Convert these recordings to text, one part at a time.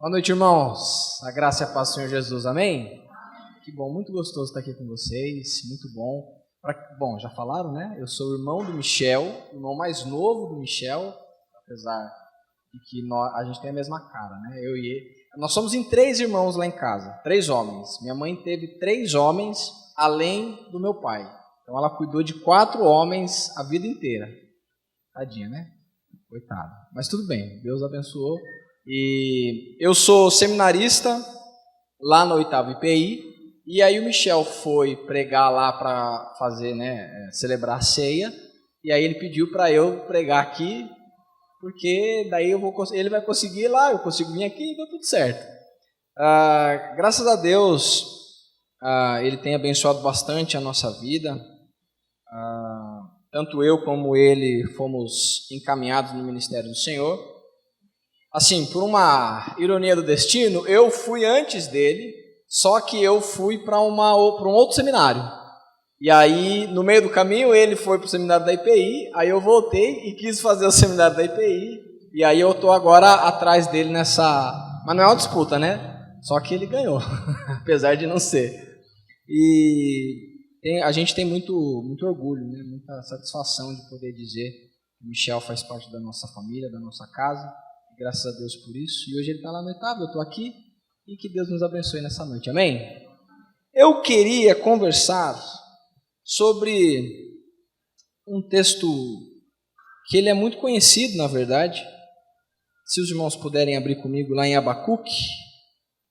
Boa noite, irmãos. A graça e a paz do Senhor Jesus, amém? Que bom, muito gostoso estar aqui com vocês, muito bom. Bom, já falaram, né? Eu sou o irmão do Michel, o irmão mais novo do Michel, apesar de que a gente tem a mesma cara, né? Eu e ele. Nós somos em 3 irmãos lá em casa, 3 homens. Minha mãe teve 3 homens além do meu pai. Então ela cuidou de 4 homens a vida inteira. Tadinha, né? Coitada. Mas tudo bem, Deus abençoou. E eu sou seminarista lá na 8º IPI, e aí o Michel foi pregar lá para fazer, celebrar a ceia, e aí ele pediu para eu pregar aqui, porque daí ele vai conseguir ir lá, eu consigo vir aqui e deu tudo certo. Graças a Deus, ele tem abençoado bastante a nossa vida, tanto eu como ele fomos encaminhados no ministério do Senhor. Assim, por uma ironia do destino, eu fui antes dele, só que eu fui para um outro seminário. E aí, no meio do caminho, ele foi para o seminário da IPI, aí eu voltei e quis fazer o seminário da IPI, e aí eu estou agora atrás dele nessa... Mas não é uma disputa, né? Só que ele ganhou, apesar de não ser. E a gente tem muito orgulho, né? Muita satisfação de poder dizer que o Michel faz parte da nossa família, da nossa casa. Graças a Deus por isso. E hoje ele está lá no 8º, eu estou aqui. E que Deus nos abençoe nessa noite. Amém? Eu queria conversar sobre um texto que ele é muito conhecido, na verdade. Se os irmãos puderem abrir comigo lá em Abacuque,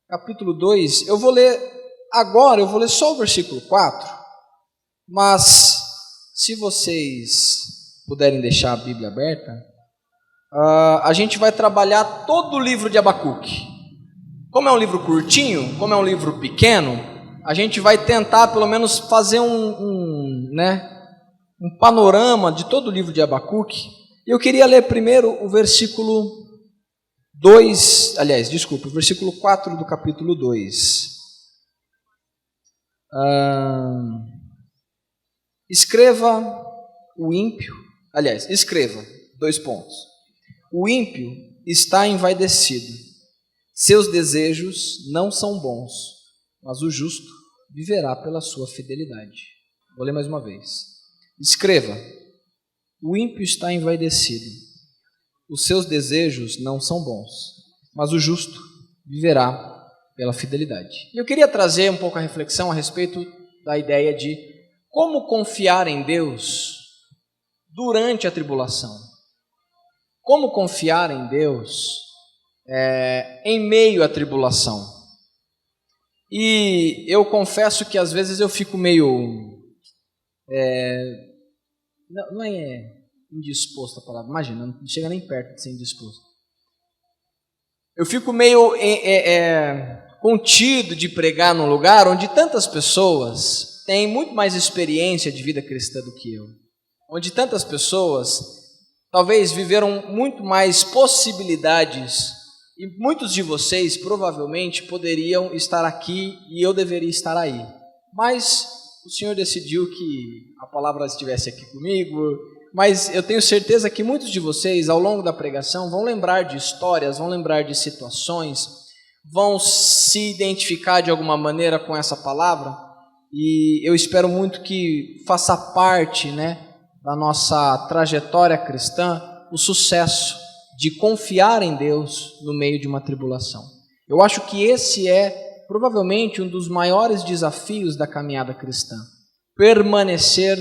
capítulo 2. Eu vou ler só o versículo 4. Mas, se vocês puderem deixar a Bíblia aberta, a gente vai trabalhar todo o livro de Abacuque. Como é um livro curtinho, como é um livro pequeno, a gente vai tentar pelo menos fazer um panorama de todo o livro de Abacuque. E eu queria ler primeiro o versículo 4 do capítulo 2. Escreva, 2 pontos. O ímpio está envaidecido, seus desejos não são bons, mas o justo viverá pela sua fidelidade. Vou ler mais uma vez. Escreva, o ímpio está envaidecido, os seus desejos não são bons, mas o justo viverá pela fidelidade. E eu queria trazer um pouco a reflexão a respeito da ideia de como confiar em Deus durante a tribulação. Como confiar em Deus em meio à tribulação? E eu confesso que às vezes eu fico meio... não é indisposto a palavra, imagina, não chega nem perto de ser indisposto. Eu fico meio contido de pregar num lugar onde tantas pessoas têm muito mais experiência de vida cristã do que eu. Onde tantas pessoas... talvez viveram muito mais possibilidades e muitos de vocês provavelmente poderiam estar aqui e eu deveria estar aí. Mas o Senhor decidiu que a palavra estivesse aqui comigo, mas eu tenho certeza que muitos de vocês ao longo da pregação vão lembrar de histórias, vão lembrar de situações, vão se identificar de alguma maneira com essa palavra e eu espero muito que faça parte, da nossa trajetória cristã, o sucesso de confiar em Deus no meio de uma tribulação. Eu acho que esse é provavelmente um dos maiores desafios da caminhada cristã. Permanecer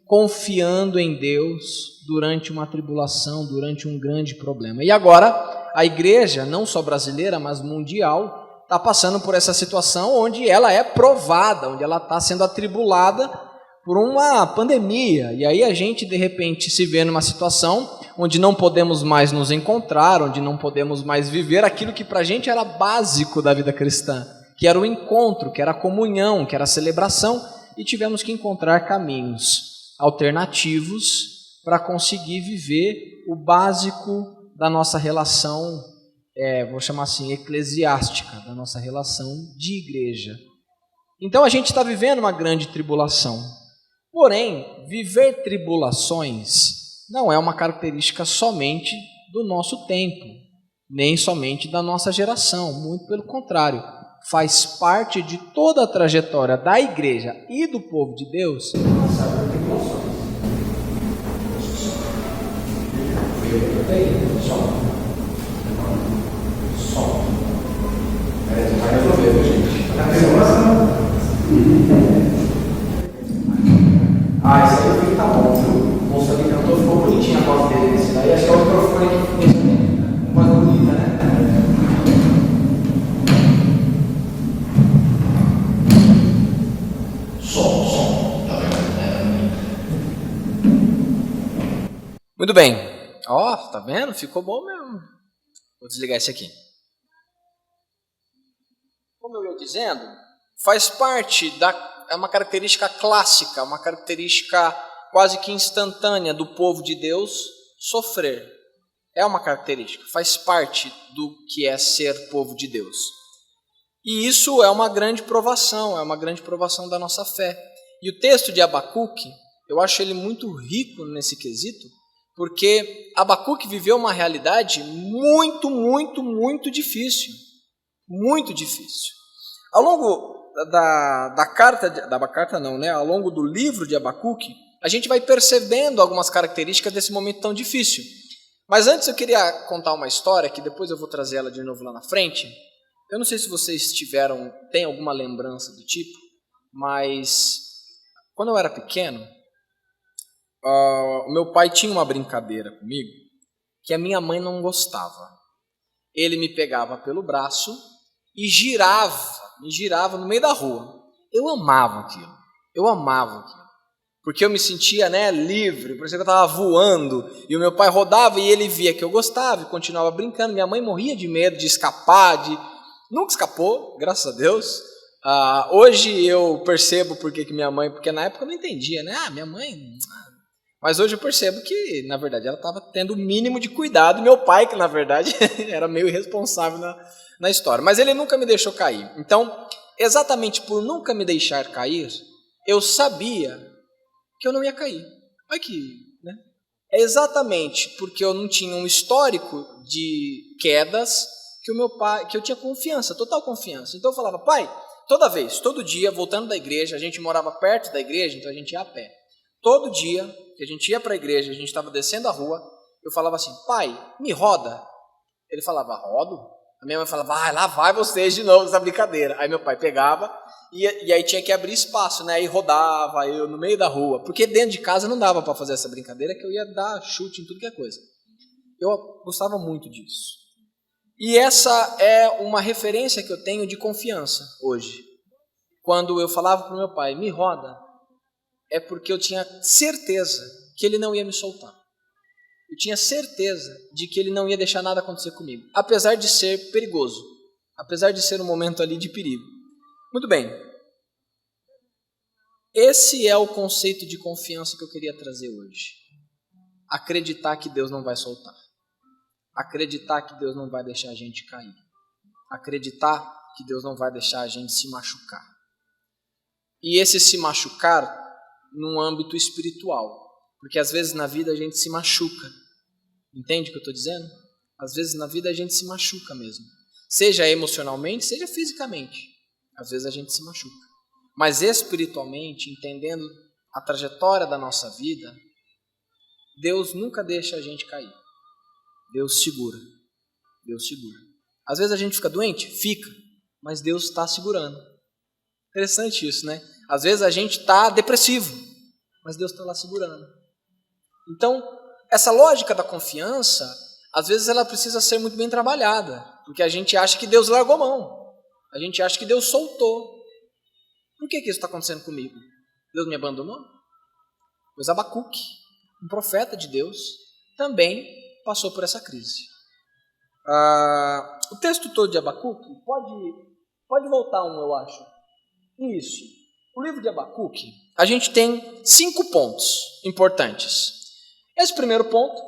confiando em Deus durante uma tribulação, durante um grande problema. E agora, a igreja, não só brasileira, mas mundial, está passando por essa situação onde ela é provada, onde ela está sendo atribulada por uma pandemia, e aí a gente de repente se vê numa situação onde não podemos mais nos encontrar, onde não podemos mais viver aquilo que para a gente era básico da vida cristã, que era o encontro, que era a comunhão, que era a celebração, e tivemos que encontrar caminhos alternativos para conseguir viver o básico da nossa relação, vou chamar assim, eclesiástica, da nossa relação de igreja. Então a gente está vivendo uma grande tribulação. Porém, viver tribulações não é uma característica somente do nosso tempo. nem somente da nossa geração, muito pelo contrário, faz parte de toda a trajetória da igreja e do povo de Deus. Esse aí eu vi que tá bom, viu? O moço ali cantou, ficou bonitinha a voz dele. Esse daí acho que é o microfone que fez uma voz bonita, né? Som. Muito bem. Ó, tá vendo? Ficou bom mesmo. Vou desligar esse aqui. Como eu ia dizendo, faz parte é uma característica clássica, uma característica quase que instantânea do povo de Deus sofrer. É uma característica, faz parte do que é ser povo de Deus. E isso é uma grande provação da nossa fé. E o texto de Abacuque, eu acho ele muito rico nesse quesito, porque Abacuque viveu uma realidade muito difícil. Muito difícil. Ao longo ao longo do livro de Abacuque, a gente vai percebendo algumas características desse momento tão difícil. Mas antes eu queria contar uma história, que depois eu vou trazer ela de novo lá na frente. Eu não sei se vocês têm alguma lembrança do tipo, mas quando eu era pequeno, o meu pai tinha uma brincadeira comigo que a minha mãe não gostava. Ele me pegava pelo braço e me girava no meio da rua. Eu amava aquilo. Porque eu me sentia, livre, parecia que eu estava voando. E o meu pai rodava e ele via que eu gostava e continuava brincando. Minha mãe morria de medo de escapar, nunca escapou, graças a Deus. Hoje eu percebo porque na época eu não entendia, minha mãe... Mas hoje eu percebo que, na verdade, ela estava tendo o mínimo de cuidado. Meu pai, que na verdade era meio irresponsável na história. Mas ele nunca me deixou cair. Então, exatamente por nunca me deixar cair, eu sabia que eu não ia cair. Olha É exatamente porque eu não tinha um histórico de quedas que eu tinha confiança, total confiança. Então eu falava, pai, todo dia, voltando da igreja, a gente morava perto da igreja, então a gente ia a pé. Todo dia que a gente ia para a igreja, a gente estava descendo a rua, eu falava assim, pai, me roda. Ele falava, rodo? A minha mãe falava, lá vai vocês de novo nessa brincadeira. Aí meu pai pegava e aí tinha que abrir espaço, Aí rodava eu no meio da rua, porque dentro de casa não dava para fazer essa brincadeira, que eu ia dar chute em tudo que é coisa. Eu gostava muito disso. E essa é uma referência que eu tenho de confiança hoje. Quando eu falava para o meu pai, me roda, é porque eu tinha certeza que ele não ia me soltar. Eu tinha certeza de que ele não ia deixar nada acontecer comigo, apesar de ser perigoso, apesar de ser um momento ali de perigo. Muito bem. Esse é o conceito de confiança que eu queria trazer hoje. Acreditar que Deus não vai soltar. Acreditar que Deus não vai deixar a gente cair. Acreditar que Deus não vai deixar a gente se machucar. E esse se machucar num âmbito espiritual. Porque às vezes na vida a gente se machuca. Entende o que eu estou dizendo? Às vezes na vida a gente se machuca mesmo. Seja emocionalmente, seja fisicamente. Às vezes a gente se machuca. Mas espiritualmente, entendendo a trajetória da nossa vida, Deus nunca deixa a gente cair. Deus segura. Às vezes a gente fica doente? Fica. Mas Deus está segurando. Interessante isso, Às vezes a gente está depressivo, mas Deus está lá segurando. Então, essa lógica da confiança, às vezes ela precisa ser muito bem trabalhada, porque a gente acha que Deus largou a mão, a gente acha que Deus soltou. Por que isso está acontecendo comigo? Deus me abandonou? Pois Abacuque, um profeta de Deus, também passou por essa crise. O texto todo de Abacuque, pode voltar eu acho. Isso. O livro de Abacuque, a gente tem 5 pontos importantes. Esse primeiro ponto,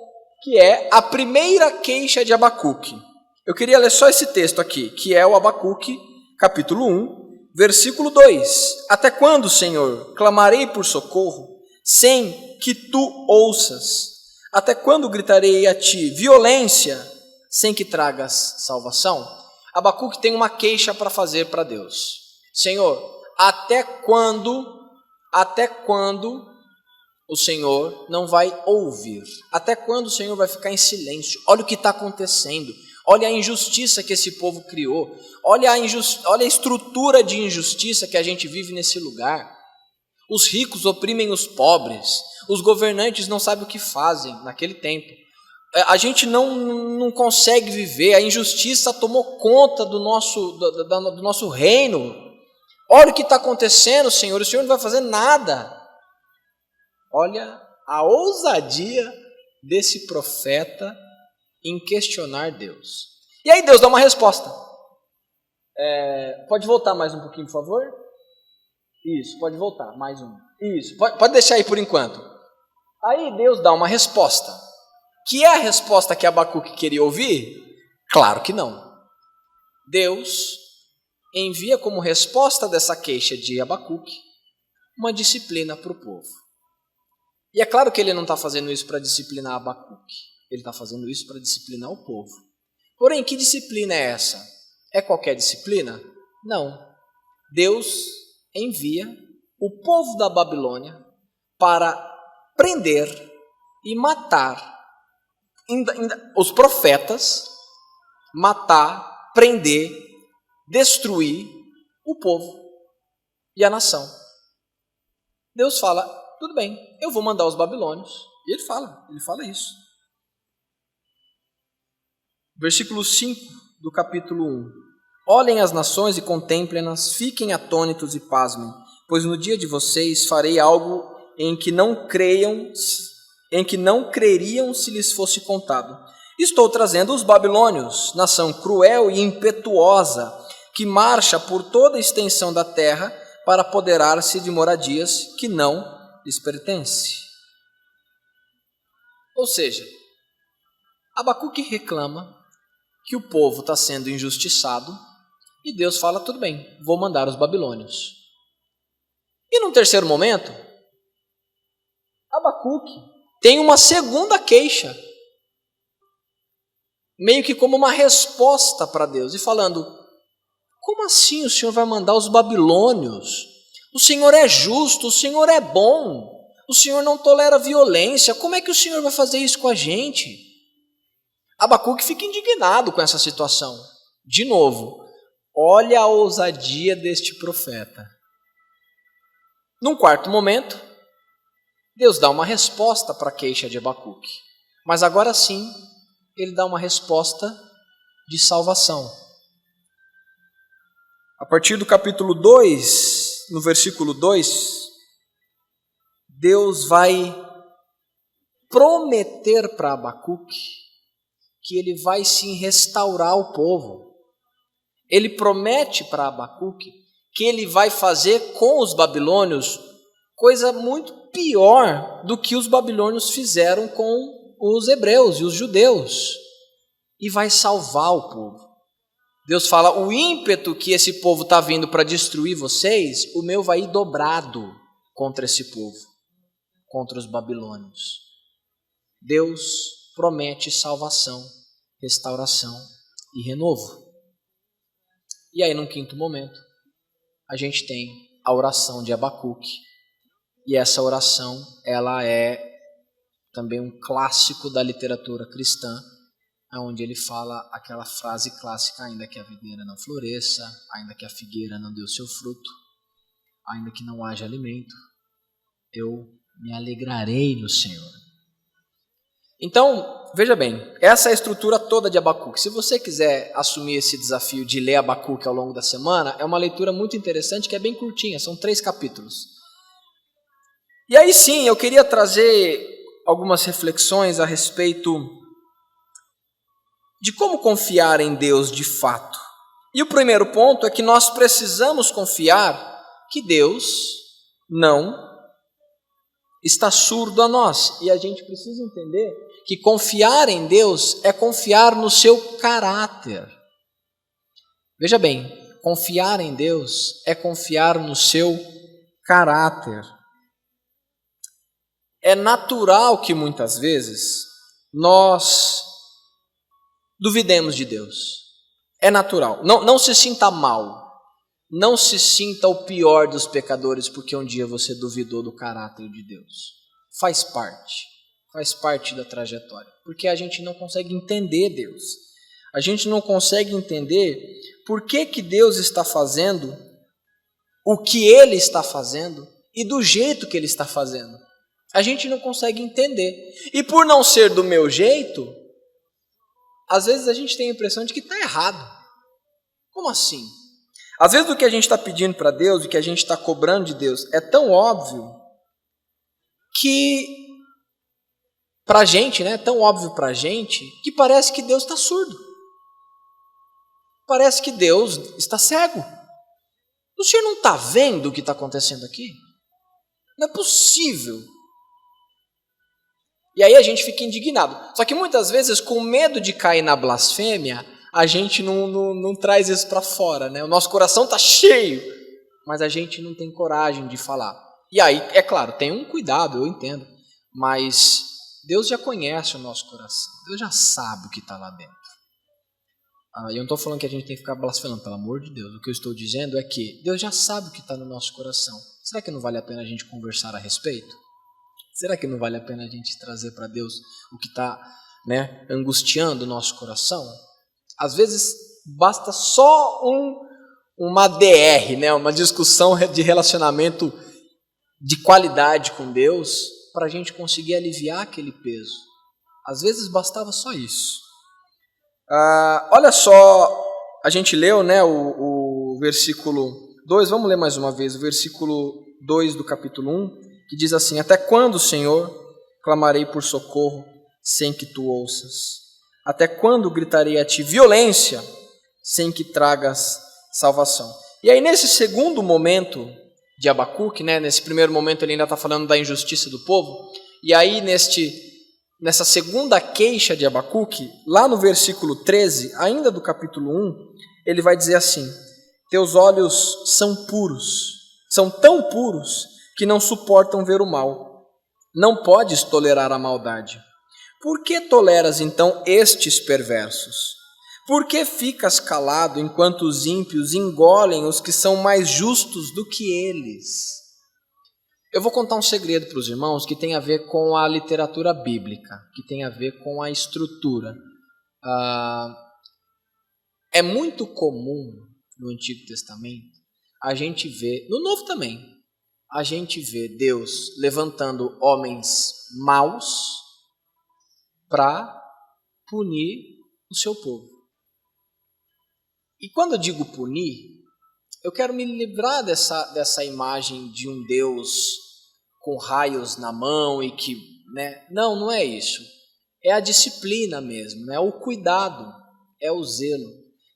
que é a primeira queixa de Abacuque. Eu queria ler só esse texto aqui, que é o Abacuque, capítulo 1, versículo 2. Até quando, Senhor, clamarei por socorro, sem que tu ouças? Até quando gritarei a ti violência, sem que tragas salvação? Abacuque tem uma queixa para fazer para Deus. Senhor, até quando o Senhor não vai ouvir? Até quando o Senhor vai ficar em silêncio? Olha o que está acontecendo. Olha a injustiça que esse povo criou. Olha a estrutura de injustiça que a gente vive nesse lugar. Os ricos oprimem os pobres. Os governantes não sabem o que fazem naquele tempo. A gente não consegue viver. A injustiça tomou conta do nosso reino. Olha o que está acontecendo, Senhor. O Senhor não vai fazer nada. Olha a ousadia desse profeta em questionar Deus. E aí Deus dá uma resposta. Pode voltar mais um pouquinho, por favor? Isso, pode voltar, mais um. Isso, pode deixar aí por enquanto. Aí Deus dá uma resposta. Que é a resposta que Abacuque queria ouvir? Claro que não. Deus envia como resposta dessa queixa de Abacuque uma disciplina para o povo. E é claro que ele não está fazendo isso para disciplinar Abacuque. Ele está fazendo isso para disciplinar o povo. Porém, que disciplina é essa? É qualquer disciplina? Não. Deus envia o povo da Babilônia para prender e matar os profetas, matar, prender, destruir o povo e a nação. Deus fala, tudo bem, eu vou mandar os babilônios. E ele fala isso. Versículo 5 do capítulo 1. Olhem as nações e contemplem-nas, fiquem atônitos e pasmem, pois no dia de vocês farei algo em que não creriam se lhes fosse contado. Estou trazendo os babilônios, nação cruel e impetuosa, que marcha por toda a extensão da terra para apoderar-se de moradias que não lhes pertencem. Ou seja, Abacuque reclama que o povo está sendo injustiçado e Deus fala, tudo bem, vou mandar os babilônios. E num terceiro momento, Abacuque tem uma segunda queixa, meio que como uma resposta para Deus, e falando, como assim o Senhor vai mandar os babilônios? O Senhor é justo, o Senhor é bom, o Senhor não tolera violência, como é que o Senhor vai fazer isso com a gente? Abacuque fica indignado com essa situação. De novo, olha a ousadia deste profeta. Num quarto momento, Deus dá uma resposta para a queixa de Abacuque. Mas agora sim, ele dá uma resposta de salvação. A partir do capítulo 2, no versículo 2, Deus vai prometer para Abacuque que ele vai sim restaurar o povo. Ele promete para Abacuque que ele vai fazer com os babilônios coisa muito pior do que os babilônios fizeram com os hebreus e os judeus. E vai salvar o povo. Deus fala, o ímpeto que esse povo está vindo para destruir vocês, o meu vai ir dobrado contra esse povo, contra os babilônios. Deus promete salvação, restauração e renovo. E aí, num quinto momento, a gente tem a oração de Abacuque. E essa oração, ela é também um clássico da literatura cristã, onde ele fala aquela frase clássica, ainda que a videira não floresça, ainda que a figueira não dê o seu fruto, ainda que não haja alimento, eu me alegrarei no Senhor. Então, veja bem, essa é a estrutura toda de Abacuque. Se você quiser assumir esse desafio de ler Abacuque ao longo da semana, é uma leitura muito interessante, que é bem curtinha, são 3 capítulos. E aí sim, eu queria trazer algumas reflexões a respeito de como confiar em Deus de fato. E o primeiro ponto é que nós precisamos confiar que Deus não está surdo a nós. E a gente precisa entender que confiar em Deus é confiar no seu caráter. Veja bem, confiar em Deus é confiar no seu caráter. É natural que muitas vezes nós duvidemos de Deus. É natural. Não se sinta mal. Não se sinta o pior dos pecadores porque um dia você duvidou do caráter de Deus. Faz parte da trajetória. Porque a gente não consegue entender Deus. A gente não consegue entender por que Deus está fazendo o que Ele está fazendo e do jeito que Ele está fazendo. A gente não consegue entender. E por não ser do meu jeito, às vezes a gente tem a impressão de que está errado. Como assim? Às vezes o que a gente está pedindo para Deus, o que a gente está cobrando de Deus é tão óbvio que pra gente, né? Tão óbvio pra gente que parece que Deus está surdo. Parece que Deus está cego. O senhor não está vendo o que está acontecendo aqui? Não é possível. E aí a gente fica indignado. Só que muitas vezes, com medo de cair na blasfêmia, a gente não traz isso para fora, né? O nosso coração está cheio, mas a gente não tem coragem de falar. E aí, é claro, tem um cuidado, eu entendo, mas Deus já conhece o nosso coração. Deus já sabe o que está lá dentro. Eu não estou falando que a gente tem que ficar blasfemando, pelo amor de Deus. O que eu estou dizendo é que Deus já sabe o que está no nosso coração. Será que não vale a pena a gente conversar a respeito? Será que não vale a pena a gente trazer para Deus o que está, né, angustiando o nosso coração? Às vezes basta só uma DR, né, uma discussão de relacionamento de qualidade com Deus para a gente conseguir aliviar aquele peso. Às vezes bastava só isso. Olha só, a gente leu, né, o versículo 2, vamos ler mais uma vez, o versículo 2 do capítulo 1, que diz assim: até quando, Senhor, clamarei por socorro sem que tu ouças? Até quando gritarei a ti violência sem que tragas salvação? E aí nesse segundo momento de Abacuque, né, nesse primeiro momento ele ainda está falando da injustiça do povo, e aí nessa segunda queixa de Abacuque, lá no versículo 13, ainda do capítulo 1, ele vai dizer assim: teus olhos são puros, são tão puros que não suportam ver o mal. Não podes tolerar a maldade. Por que toleras então estes perversos? Por que ficas calado enquanto os ímpios engolem os que são mais justos do que eles? Eu vou contar um segredo para os irmãos que tem a ver com a literatura bíblica, que tem a ver com a estrutura. É muito comum no Antigo Testamento a gente ver, no Novo também, a gente vê Deus levantando homens maus para punir o seu povo. E quando eu digo punir, eu quero me livrar dessa imagem de um Deus com raios na mão e que, né? Não é isso. É a disciplina mesmo, é o cuidado, é o zelo.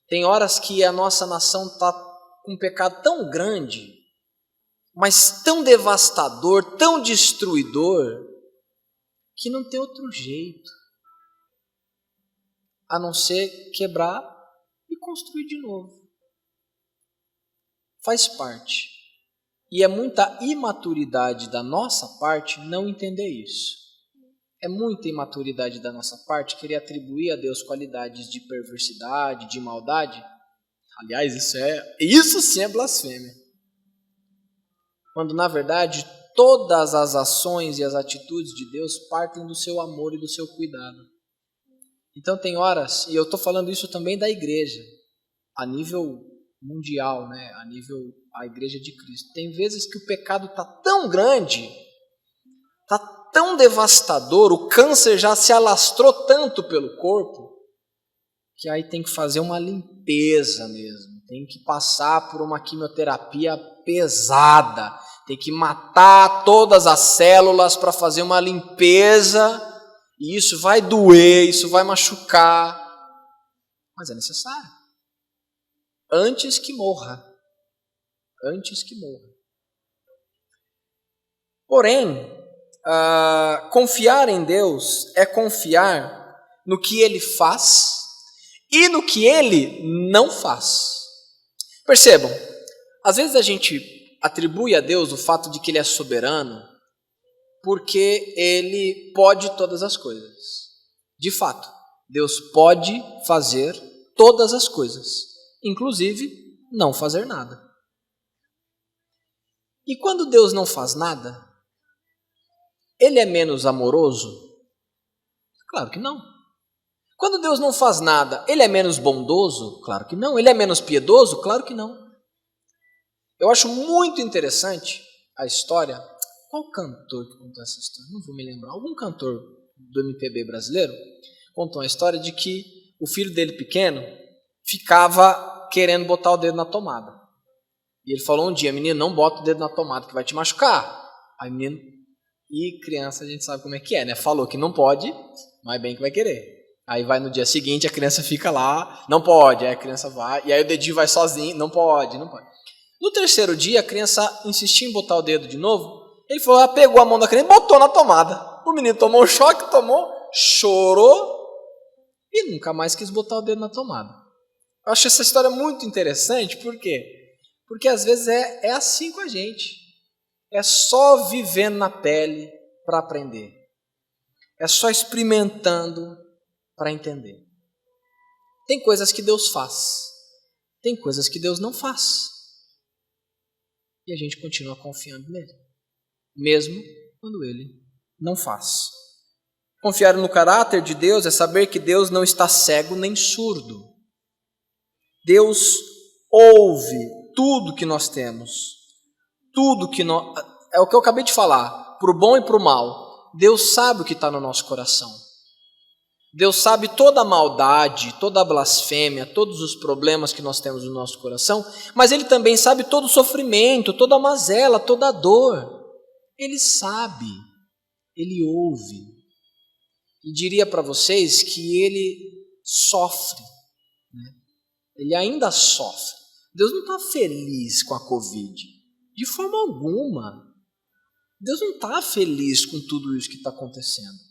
Tem horas que a nossa nação está com um pecado tão grande, mas tão devastador, tão destruidor, que não tem outro jeito a não ser quebrar e construir de novo. Faz parte. E é muita imaturidade da nossa parte não entender isso. É muita imaturidade da nossa parte querer atribuir a Deus qualidades de perversidade, de maldade. Aliás, isso sim é blasfêmia. Quando, na verdade, todas as ações e as atitudes de Deus partem do seu amor e do seu cuidado. Então tem horas, e eu estou falando isso também da igreja, a nível mundial, né? A igreja de Cristo. Tem vezes que o pecado está tão grande, está tão devastador, o câncer já se alastrou tanto pelo corpo, que aí tem que fazer uma limpeza mesmo, tem que passar por uma quimioterapia pesada, tem que matar todas as células para fazer uma limpeza, e isso vai doer, isso vai machucar, mas é necessário. Antes que morra. Porém, confiar em Deus é confiar no que Ele faz e no que Ele não faz. Percebam, às vezes a gente atribui a Deus o fato de que Ele é soberano porque Ele pode todas as coisas. De fato, Deus pode fazer todas as coisas, inclusive não fazer nada. E quando Deus não faz nada, Ele é menos amoroso? Claro que não. Quando Deus não faz nada, Ele é menos bondoso? Claro que não. Ele é menos piedoso? Claro que não. Eu acho muito interessante a história. Qual cantor que contou essa história? Não vou me lembrar. Algum cantor do MPB brasileiro contou a história de que o filho dele pequeno ficava querendo botar o dedo na tomada. E ele falou um dia: menino, não bota o dedo na tomada que vai te machucar. Aí menino, e criança a gente sabe como é que é, né? Falou que não pode, mas bem que vai querer. Aí vai no dia seguinte, a criança fica lá, não pode, aí a criança vai, e aí o dedinho vai sozinho, não pode, não pode. No terceiro dia, a criança insistiu em botar o dedo de novo, ele falou, pegou a mão da criança e botou na tomada. O menino tomou um choque, chorou e nunca mais quis botar o dedo na tomada. Eu acho essa história muito interessante, por quê? Porque às vezes é assim com a gente. É só vivendo na pele para aprender. É só experimentando para entender. Tem coisas que Deus faz. Tem coisas que Deus não faz. E a gente continua confiando nele. Mesmo quando ele não faz. Confiar no caráter de Deus é saber que Deus não está cego nem surdo. Deus ouve tudo que nós temos. Tudo que nós... É o que eu acabei de falar. Para o bom e para o mal. Deus sabe o que está no nosso coração. Deus sabe toda a maldade, toda a blasfêmia, todos os problemas que nós temos no nosso coração, mas Ele também sabe todo o sofrimento, toda a mazela, toda a dor. Ele sabe, Ele ouve. E diria para vocês que Ele sofre, né? Ele ainda sofre. Deus não está feliz com a Covid, de forma alguma. Deus não está feliz com tudo isso que está acontecendo.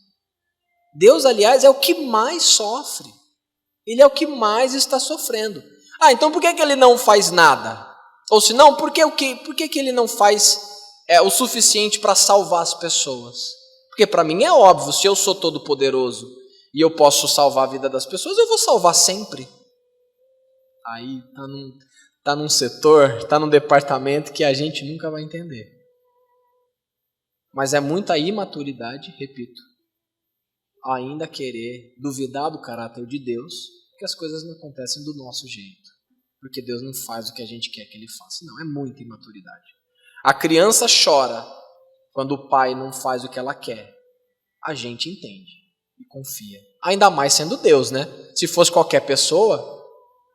Deus, aliás, é o que mais sofre. Ele é o que mais está sofrendo. Então por que Ele não faz nada? Ou se não, por que Ele não faz o suficiente para salvar as pessoas? Porque para mim é óbvio, se eu sou todo poderoso e eu posso salvar a vida das pessoas, eu vou salvar sempre. Aí está num setor, está num departamento que a gente nunca vai entender. Mas é muita imaturidade, repito, ainda querer duvidar do caráter de Deus, que as coisas não acontecem do nosso jeito, porque Deus não faz o que a gente quer que Ele faça. Não, é muita imaturidade. A criança chora quando o pai não faz o que ela quer. A gente entende e confia. Ainda mais sendo Deus, né? Se fosse qualquer pessoa,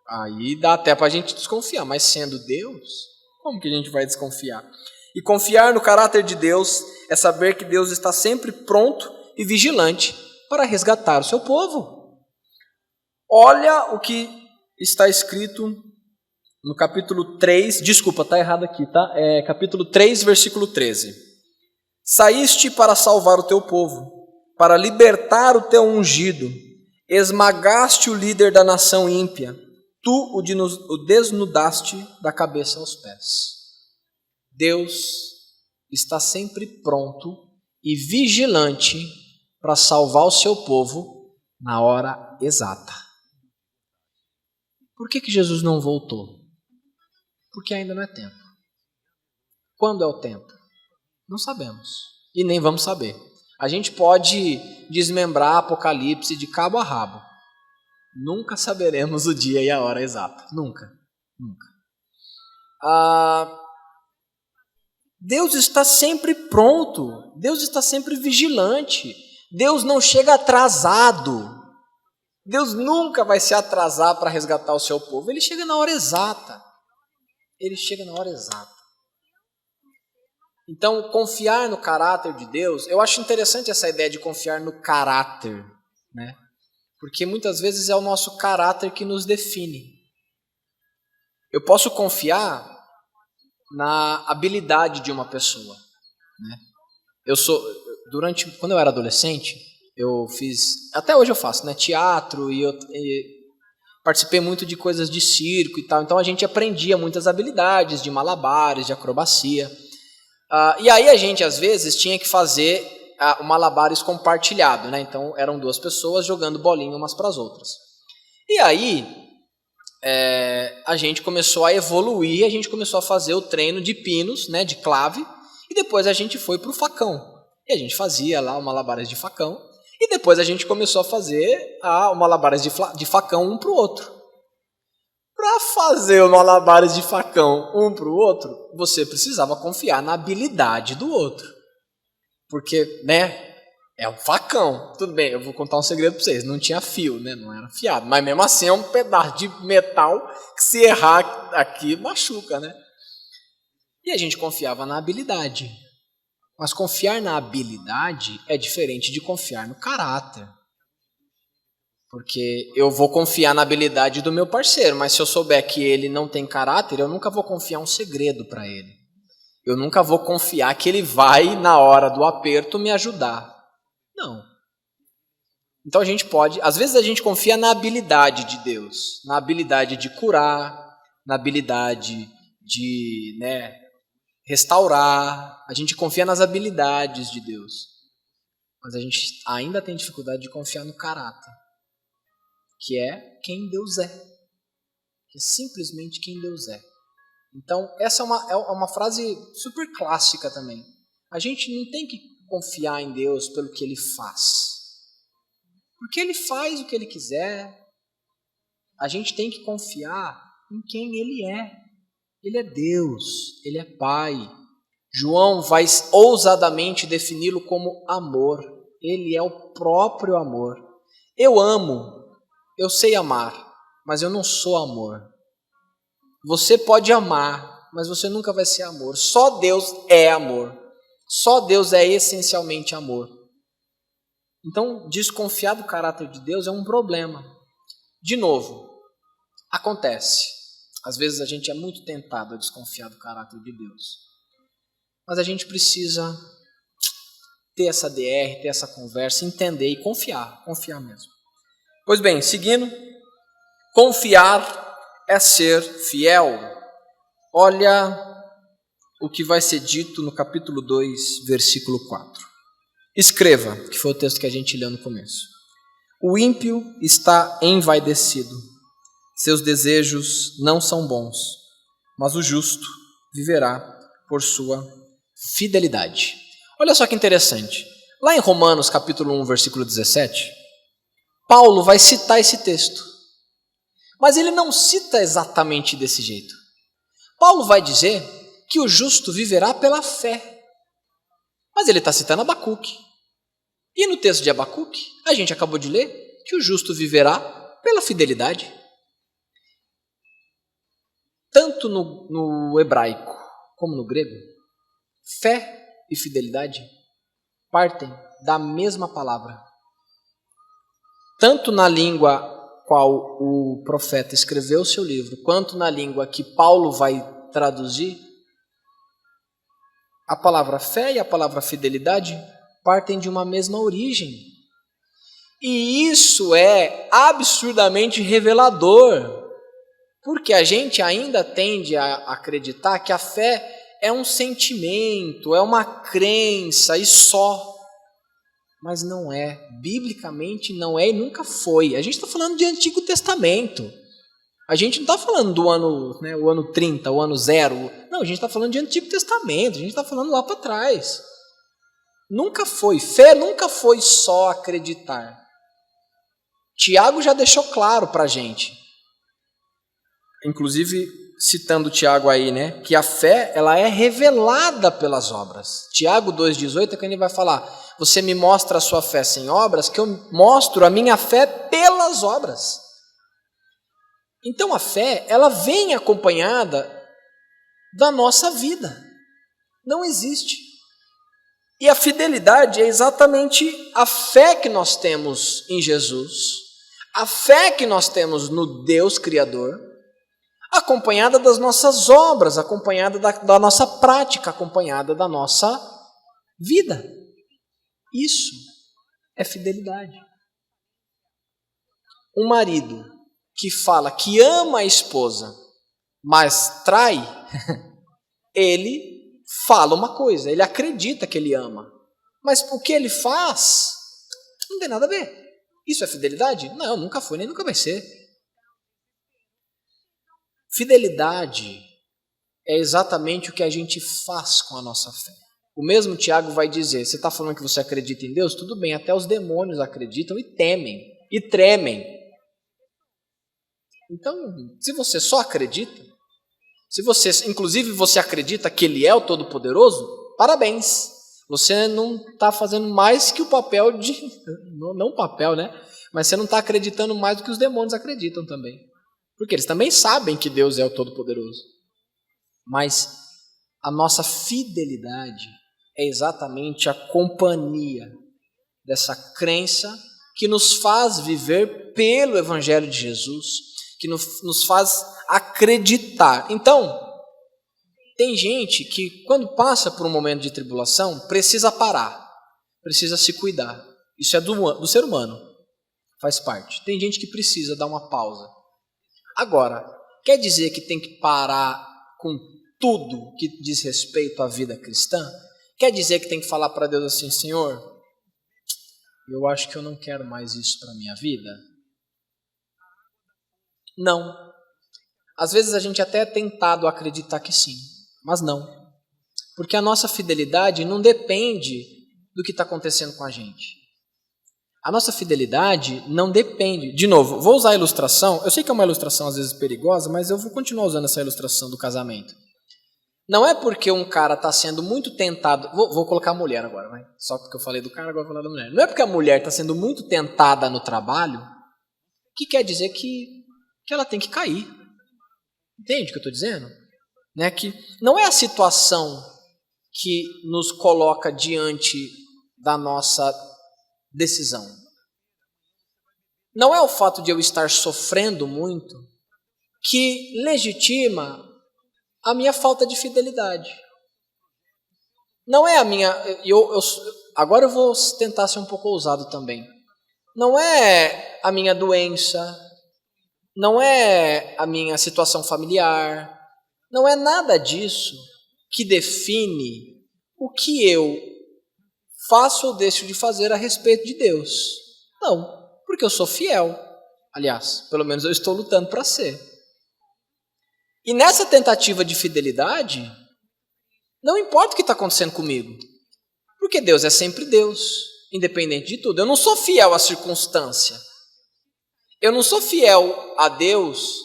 aí dá até para a gente desconfiar, mas sendo Deus, como que a gente vai desconfiar? E confiar no caráter de Deus é saber que Deus está sempre pronto e vigilante para resgatar o seu povo. Olha o que está escrito no capítulo 3, desculpa, está errado aqui, tá? Capítulo 3, versículo 13. Saíste para salvar o teu povo, para libertar o teu ungido, esmagaste o líder da nação ímpia, tu o desnudaste da cabeça aos pés. Deus está sempre pronto e vigilante para salvar o seu povo na hora exata. Por que Jesus não voltou? Porque ainda não é tempo. Quando é o tempo? Não sabemos. E nem vamos saber. A gente pode desmembrar Apocalipse de cabo a rabo. Nunca saberemos o dia e a hora exata. Nunca. Deus está sempre pronto. Deus está sempre vigilante. Deus não chega atrasado. Deus nunca vai se atrasar para resgatar o seu povo. Ele chega na hora exata. Então, confiar no caráter de Deus, eu acho interessante essa ideia de confiar no caráter, né? Porque muitas vezes é o nosso caráter que nos define. Eu posso confiar na habilidade de uma pessoa, né? Quando eu era adolescente, eu fiz, até hoje eu faço, né, teatro, e participei muito de coisas de circo e tal, então a gente aprendia muitas habilidades de malabares, de acrobacia, e aí a gente às vezes tinha que fazer o malabares compartilhado, né? Então eram 2 pessoas jogando bolinha umas para as outras. E aí a gente começou a evoluir, a gente começou a fazer o treino de pinos, né, de clave, e depois a gente foi para o facão. E a gente fazia lá o malabares de facão, e depois a gente começou a fazer o malabares de facão um para o outro. Para fazer o malabares de facão um para o outro, você precisava confiar na habilidade do outro. Porque, né, é um facão. Tudo bem, eu vou contar um segredo para vocês. Não tinha fio, né, não era afiado. Mas mesmo assim é um pedaço de metal que se errar aqui machuca, né? E a gente confiava na habilidade. Mas confiar na habilidade é diferente de confiar no caráter. Porque eu vou confiar na habilidade do meu parceiro, mas se eu souber que ele não tem caráter, eu nunca vou confiar um segredo para ele. Eu nunca vou confiar que ele vai, na hora do aperto, me ajudar. Não. Então a gente pode, às vezes a gente confia na habilidade de Deus, na habilidade de curar, na habilidade de, né, restaurar, a gente confia nas habilidades de Deus. Mas a gente ainda tem dificuldade de confiar no caráter, que é quem Deus é, que é simplesmente quem Deus é. Então, essa é uma frase super clássica também. A gente não tem que confiar em Deus pelo que Ele faz, porque Ele faz o que Ele quiser. A gente tem que confiar em quem Ele é. Ele é Deus, Ele é Pai. João vai ousadamente defini-lo como amor. Ele é o próprio amor. Eu amo. Eu sei amar, mas eu não sou amor. Você pode amar, mas você nunca vai ser amor. Só Deus é amor. Só Deus é essencialmente amor. Então, desconfiar do caráter de Deus é um problema. De novo, acontece. Às vezes a gente é muito tentado a desconfiar do caráter de Deus. Mas a gente precisa ter essa DR, ter essa conversa, entender e confiar mesmo. Pois bem, seguindo, confiar é ser fiel. Olha o que vai ser dito no capítulo 2, versículo 4. Escreva, que foi o texto que a gente leu no começo. O ímpio está envaidecido, seus desejos não são bons, mas o justo viverá por sua fidelidade. Olha só que interessante. Lá em Romanos, capítulo 1, versículo 17, Paulo vai citar esse texto, mas ele não cita exatamente desse jeito. Paulo vai dizer que o justo viverá pela fé, mas ele está citando Abacuque. E no texto de Abacuque, a gente acabou de ler que o justo viverá pela fidelidade. Tanto no hebraico como no grego, fé e fidelidade partem da mesma palavra. Tanto na língua qual o profeta escreveu o seu livro, quanto na língua que Paulo vai traduzir, a palavra fé e a palavra fidelidade partem de uma mesma origem. E isso é absurdamente revelador, porque a gente ainda tende a acreditar que a fé é um sentimento, é uma crença e só. Mas não é, biblicamente não é e nunca foi. A gente está falando de Antigo Testamento. A gente não está falando do ano, né, o ano 30, o ano 0. Não, a gente está falando de Antigo Testamento, a gente está falando lá para trás. Nunca foi, fé nunca foi só acreditar. Tiago já deixou claro para a gente, inclusive citando Tiago aí, né, que a fé ela é revelada pelas obras. Tiago 2,18 é quando ele vai falar: você me mostra a sua fé sem obras, que eu mostro a minha fé pelas obras. Então a fé, ela vem acompanhada da nossa vida. Não existe. E a fidelidade é exatamente a fé que nós temos em Jesus, a fé que nós temos no Deus Criador, acompanhada das nossas obras, acompanhada da nossa prática, acompanhada da nossa vida. Isso é fidelidade. Um marido que fala que ama a esposa, mas trai, ele fala uma coisa, ele acredita que ele ama, Mas o que ele faz não tem nada a ver. Isso é fidelidade? Não, nunca foi, nem nunca vai ser. Fidelidade é exatamente o que a gente faz com a nossa fé. O mesmo Tiago vai dizer, você está falando que você acredita em Deus? Tudo bem, até os demônios acreditam e temem, e tremem. Então, se você só acredita, inclusive você acredita que Ele é o Todo-Poderoso, parabéns. Você não está fazendo mais que o papel de... Não o papel, né? Mas você não está acreditando mais do que os demônios acreditam também. Porque eles também sabem que Deus é o Todo-Poderoso. Mas a nossa fidelidade é exatamente a companhia dessa crença que nos faz viver pelo Evangelho de Jesus, que nos faz acreditar. Então, tem gente que, quando passa por um momento de tribulação, precisa parar, precisa se cuidar. Isso é do ser humano, faz parte. Tem gente que precisa dar uma pausa. Agora, quer dizer que tem que parar com tudo que diz respeito à vida cristã? Quer dizer que tem que falar para Deus assim, Senhor, eu acho que eu não quero mais isso para a minha vida? Não. Às vezes a gente até é tentado a acreditar que sim, mas não. Porque a nossa fidelidade não depende do que está acontecendo com a gente. A nossa fidelidade não depende... De novo, vou usar a ilustração. Eu sei que é uma ilustração às vezes perigosa, mas eu vou continuar usando essa ilustração do casamento. Não é porque um cara está sendo muito tentado... Vou colocar a mulher agora, vai. Só porque eu falei do cara, agora vou falar da mulher. Não é porque a mulher está sendo muito tentada no trabalho que quer dizer que ela tem que cair. Entende o que eu estou dizendo? Né? Que não é a situação que nos coloca diante da nossa decisão. Não é o fato de eu estar sofrendo muito que legitima a minha falta de fidelidade. Não é a minha... agora eu vou tentar ser um pouco ousado também. Não é a minha doença, não é a minha situação familiar, não é nada disso que define o que eu faço ou deixo de fazer a respeito de Deus. Não, porque eu sou fiel. Aliás, pelo menos eu estou lutando para ser. E nessa tentativa de fidelidade, não importa o que está acontecendo comigo, porque Deus é sempre Deus, independente de tudo. Eu não sou fiel à circunstância. Eu não sou fiel a Deus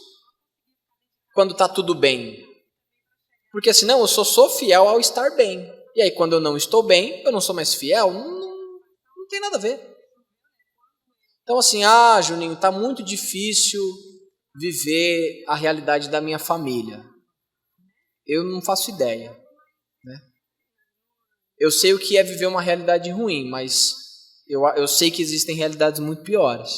quando está tudo bem. Porque senão eu sou fiel ao estar bem. E aí quando eu não estou bem, eu não sou mais fiel? Não tem nada a ver. Então assim, Juninho, está muito difícil viver a realidade da minha família. Eu não faço ideia. Né? Eu sei o que é viver uma realidade ruim, mas eu sei que existem realidades muito piores.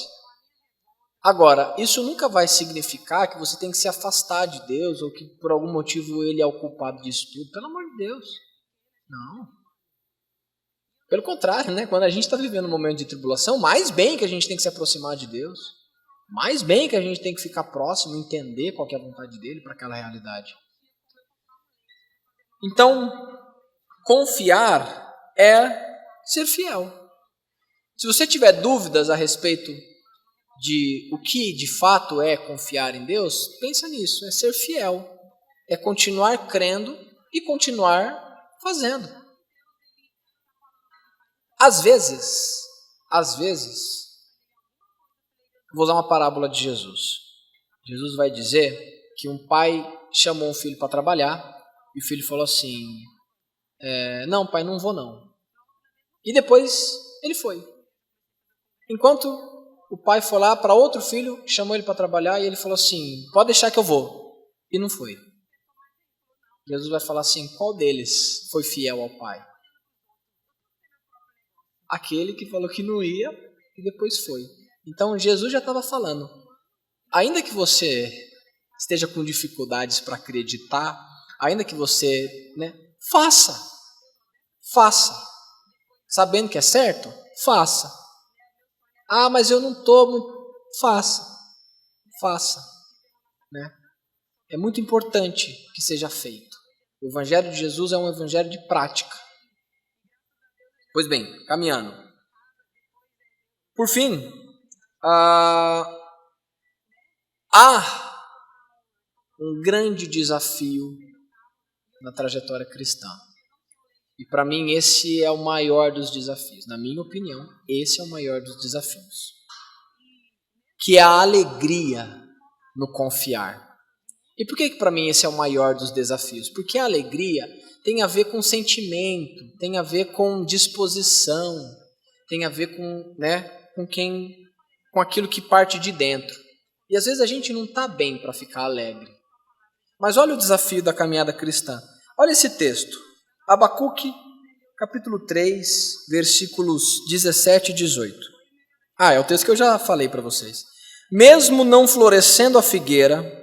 Agora, isso nunca vai significar que você tem que se afastar de Deus ou que por algum motivo Ele é o culpado disso tudo. Pelo amor de Deus. Não. Pelo contrário, né? Quando a gente está vivendo um momento de tribulação, mais bem que a gente tem que se aproximar de Deus. Mais bem que a gente tem que ficar próximo, entender qual que é a vontade dEle para aquela realidade. Então, confiar é ser fiel. Se você tiver dúvidas a respeito de o que de fato é confiar em Deus, pensa nisso, é ser fiel, é continuar crendo e continuar fazendo. Às vezes, vou usar uma parábola de Jesus. Jesus vai dizer que um pai chamou um filho para trabalhar e o filho falou assim, não pai, não vou não. E depois ele foi. Enquanto o pai foi lá para outro filho, chamou ele para trabalhar e ele falou assim, pode deixar que eu vou. E não foi. Jesus vai falar assim, qual deles foi fiel ao pai? Aquele que falou que não ia e depois foi. Então Jesus já estava falando, ainda que você esteja com dificuldades para acreditar, ainda que você, faça. Sabendo que é certo, faça. Mas eu não estou, faça. É muito importante que seja feito. O Evangelho de Jesus é um evangelho de prática. Pois bem, caminhando. Por fim, há um grande desafio na trajetória cristã. E para mim esse é o maior dos desafios. Na minha opinião, esse é o maior dos desafios. Que é a alegria no confiar. E por que para mim esse é o maior dos desafios? Porque a alegria tem a ver com sentimento, tem a ver com disposição, tem a ver com aquilo que parte de dentro. E às vezes a gente não está bem para ficar alegre. Mas olha o desafio da caminhada cristã. Olha esse texto. Abacuque, capítulo 3, versículos 17 e 18. É o texto que eu já falei para vocês. Mesmo não florescendo a figueira,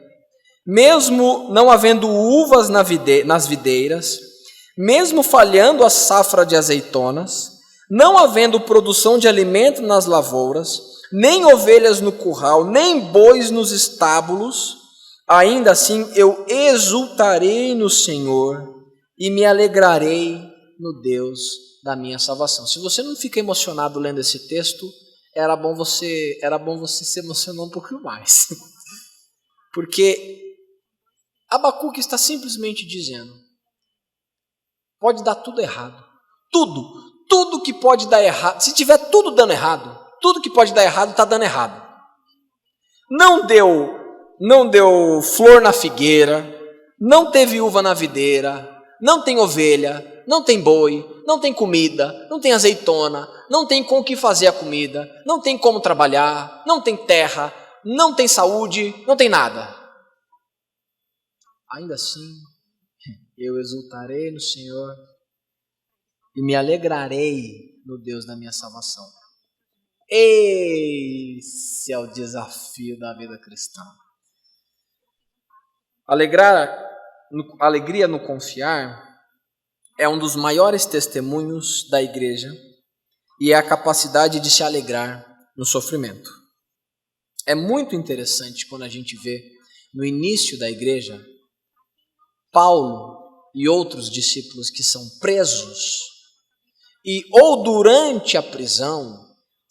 mesmo não havendo uvas nas videiras, mesmo falhando a safra de azeitonas, não havendo produção de alimento nas lavouras, nem ovelhas no curral, nem bois nos estábulos, ainda assim eu exultarei no Senhor e me alegrarei no Deus da minha salvação. Se você não fica emocionado lendo esse texto, era bom você se emocionar um pouquinho mais. Porque Abacuque está simplesmente dizendo, pode dar tudo errado. Tudo que pode dar errado. Se tiver tudo dando errado, tudo que pode dar errado está dando errado. Não deu flor na figueira, não teve uva na videira, não tem ovelha, não tem boi, não tem comida, não tem azeitona, não tem com o que fazer a comida, não tem como trabalhar, não tem terra, não tem saúde, não tem nada. Ainda assim, eu exultarei no Senhor e me alegrarei no Deus da minha salvação. Esse é o desafio da vida cristã. Alegria no confiar é um dos maiores testemunhos da igreja e é a capacidade de se alegrar no sofrimento. É muito interessante quando a gente vê no início da igreja Paulo e outros discípulos que são presos e ou durante a prisão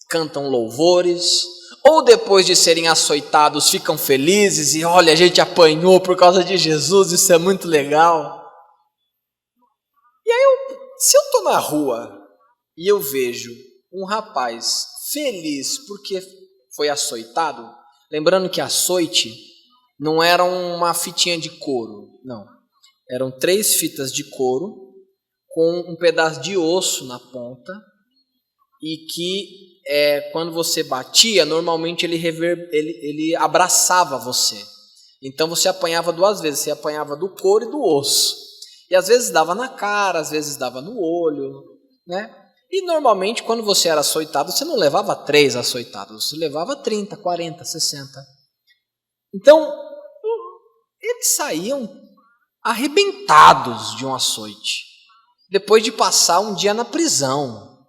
cantam louvores, ou depois de serem açoitados ficam felizes e olha, a gente apanhou por causa de Jesus, isso é muito legal. E aí, se eu estou na rua e eu vejo um rapaz feliz porque foi açoitado, lembrando que açoite não era uma fitinha de couro, não. Eram 3 fitas de couro com um pedaço de osso na ponta e que quando você batia, normalmente ele abraçava você. Então você apanhava 2 vezes, você apanhava do couro e do osso. E às vezes dava na cara, às vezes dava no olho, né? E normalmente quando você era açoitado, você não levava 3 açoitados, você levava 30, 40, 60. Então, eles saíam arrebentados de um açoite, depois de passar um dia na prisão,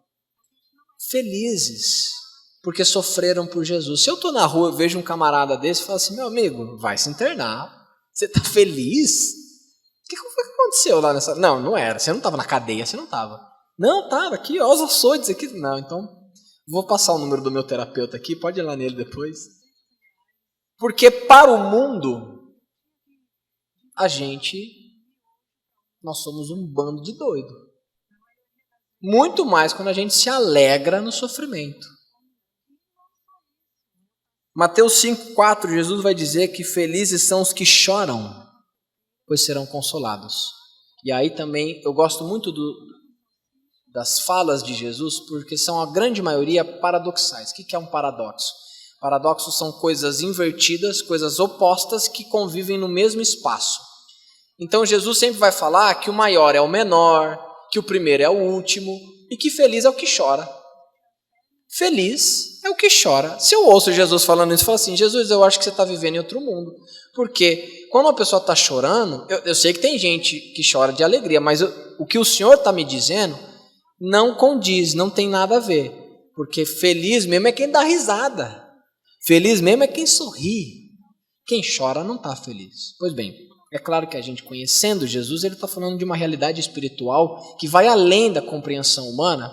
felizes, porque sofreram por Jesus. Se eu estou na rua e vejo um camarada desse, eu falo assim, meu amigo, vai se internar, você está feliz? O que foi que aconteceu lá nessa... Não era, você não estava na cadeia, você não estava. Não, estava aqui, ó, os açoites aqui. Não, então, vou passar o número do meu terapeuta aqui, pode ir lá nele depois. Porque para o mundo, nós somos um bando de doido. Muito mais quando a gente se alegra no sofrimento. Mateus 5,4, Jesus vai dizer que felizes são os que choram, pois serão consolados. E aí também eu gosto muito das falas de Jesus, porque são a grande maioria paradoxais. O que é um paradoxo? Paradoxos são coisas invertidas, coisas opostas que convivem no mesmo espaço. Então Jesus sempre vai falar que o maior é o menor, que o primeiro é o último e que feliz é o que chora. Feliz é o que chora. Se eu ouço Jesus falando isso, eu falo assim, Jesus, eu acho que você está vivendo em outro mundo. Porque quando uma pessoa está chorando, eu sei que tem gente que chora de alegria, mas o que o Senhor está me dizendo não condiz, não tem nada a ver. Porque feliz mesmo é quem dá risada. Feliz mesmo é quem sorri. Quem chora não está feliz. Pois bem, é claro que a gente conhecendo Jesus, ele está falando de uma realidade espiritual que vai além da compreensão humana,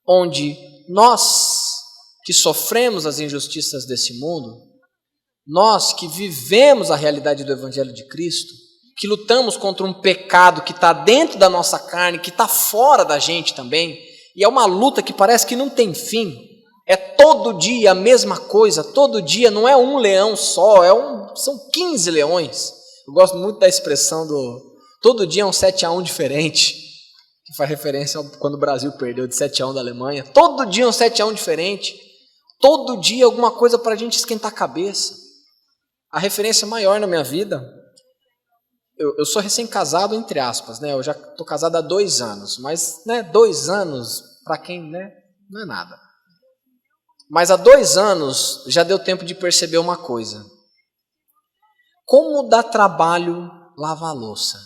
onde nós que sofremos as injustiças desse mundo, nós que vivemos a realidade do Evangelho de Cristo, que lutamos contra um pecado que está dentro da nossa carne, que está fora da gente também, e é uma luta que parece que não tem fim, é todo dia a mesma coisa, todo dia não é um leão só, são 15 leões. Eu gosto muito da expressão todo dia é um 7-1 diferente, que faz referência quando o Brasil perdeu de 7-1 da Alemanha. Todo dia é um 7-1 diferente, todo dia alguma coisa para a gente esquentar a cabeça. A referência maior na minha vida, eu sou recém-casado, entre aspas, né? Eu já estou casado há 2 anos, mas 2 anos, para quem não é nada. Mas há 2 anos já deu tempo de perceber uma coisa. Como dá trabalho lavar a louça?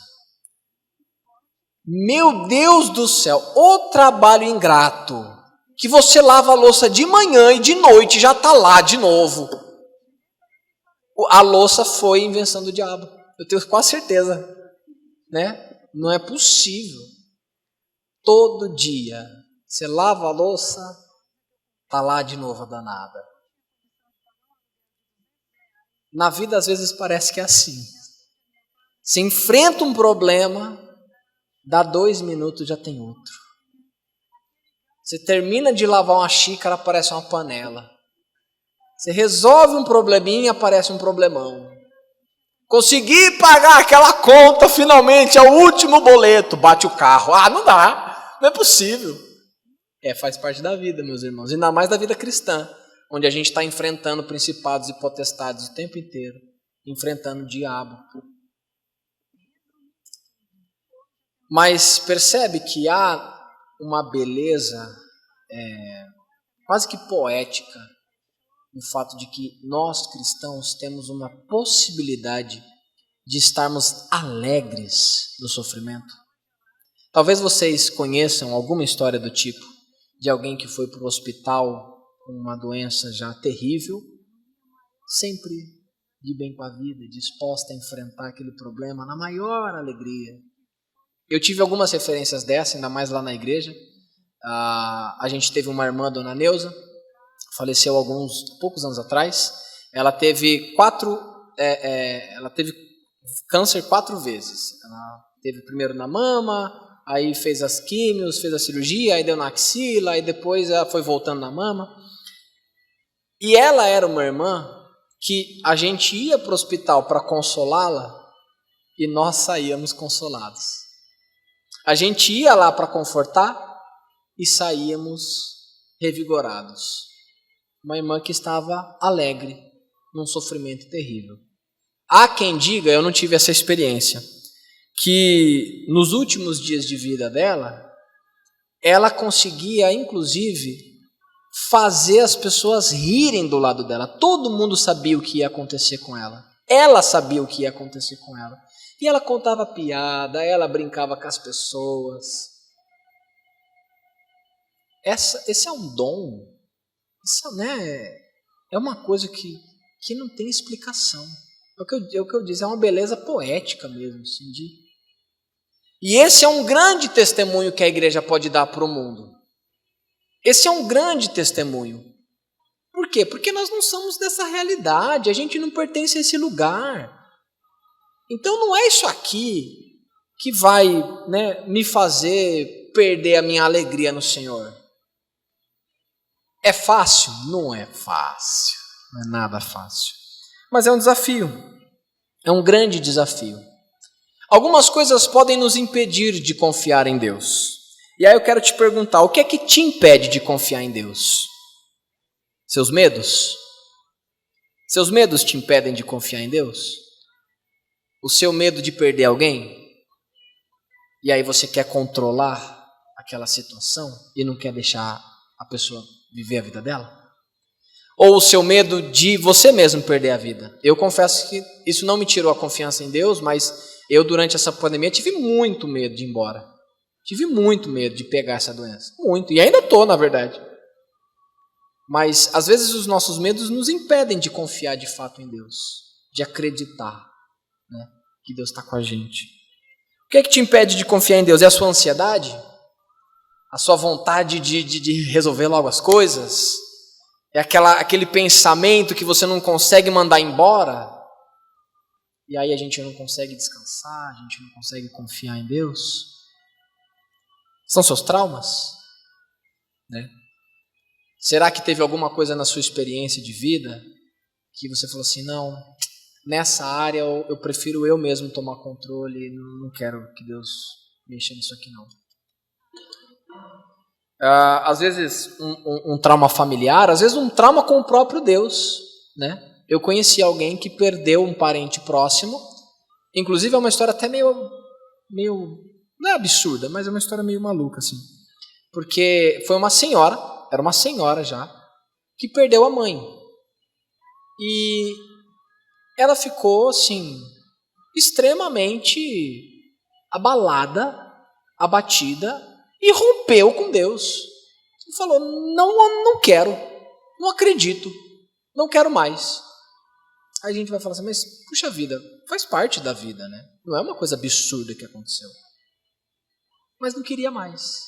Meu Deus do céu, o trabalho ingrato, que você lava a louça de manhã e de noite já está lá de novo. A louça foi invenção do diabo, eu tenho quase certeza, né? Não é possível. Todo dia você lava a louça, está lá de novo a danada. Na vida às vezes parece que é assim. Você enfrenta um problema, dá 2 minutos já tem outro. Você termina de lavar uma xícara, aparece uma panela. Você resolve um probleminha, aparece um problemão. Consegui pagar aquela conta, finalmente, é o último boleto, bate o carro. Não dá, não é possível. Faz parte da vida, meus irmãos, ainda mais da vida cristã, onde a gente está enfrentando principados e potestades o tempo inteiro, enfrentando o diabo. Mas percebe que há uma beleza quase que poética no fato de que nós cristãos temos uma possibilidade de estarmos alegres no sofrimento. Talvez vocês conheçam alguma história do tipo de alguém que foi para o hospital com uma doença já terrível, sempre de bem com a vida, disposta a enfrentar aquele problema na maior alegria. Eu tive algumas referências dessa, ainda mais lá na igreja. A gente teve uma irmã, Dona Neuza, faleceu poucos anos atrás. Ela teve câncer 4 vezes. Ela teve primeiro na mama, aí fez as químios, fez a cirurgia, aí deu na axila, aí depois ela foi voltando na mama. E ela era uma irmã que a gente ia para o hospital para consolá-la e nós saíamos consolados. A gente ia lá para confortar e saíamos revigorados. Uma irmã que estava alegre num sofrimento terrível. Há quem diga, eu não tive essa experiência, que nos últimos dias de vida dela, ela conseguia, inclusive, fazer as pessoas rirem do lado dela. Todo mundo sabia o que ia acontecer com ela. Ela sabia o que ia acontecer com ela. E ela contava piada, ela brincava com as pessoas. Esse é um dom. Isso, é uma coisa que não tem explicação. É o que eu disse, é uma beleza poética mesmo. Assim, E esse é um grande testemunho que a igreja pode dar para o mundo. Esse é um grande testemunho. Por quê? Porque nós não somos dessa realidade, a gente não pertence a esse lugar. Então não é isso aqui que vai me fazer perder a minha alegria no Senhor. É fácil? Não é fácil, não é nada fácil. Mas é um desafio, é um grande desafio. Algumas coisas podem nos impedir de confiar em Deus. E aí eu quero te perguntar, o que é que te impede de confiar em Deus? Seus medos? Seus medos te impedem de confiar em Deus? O seu medo de perder alguém? E aí você quer controlar aquela situação e não quer deixar a pessoa viver a vida dela? Ou o seu medo de você mesmo perder a vida? Eu confesso que isso não me tirou a confiança em Deus, mas eu durante essa pandemia tive muito medo de ir embora. Tive muito medo de pegar essa doença. Muito. E ainda estou, na verdade. Mas às vezes os nossos medos nos impedem de confiar de fato em Deus. De acreditar que Deus está com a gente. O que é que te impede de confiar em Deus? É a sua ansiedade? a sua vontade de resolver logo as coisas, é aquele pensamento que você não consegue mandar embora, e aí a gente não consegue descansar, a gente não consegue confiar em Deus. São seus traumas? Né? Será que teve alguma coisa na sua experiência de vida que você falou assim, não, nessa área eu prefiro eu mesmo tomar controle, não quero que Deus mexa nisso aqui não. Às vezes um trauma familiar, às vezes um trauma com o próprio Deus, né? Eu conheci alguém que perdeu um parente próximo, inclusive é uma história até meio, não é absurda, mas é uma história meio maluca, assim. Porque foi uma senhora, era uma senhora já, que perdeu a mãe. E ela ficou, assim, extremamente abalada, abatida, e rompeu com Deus. E falou, não quero, não acredito, não quero mais. Aí a gente vai falar assim, mas puxa vida, faz parte da vida, né? Não é uma coisa absurda que aconteceu. Mas não queria mais.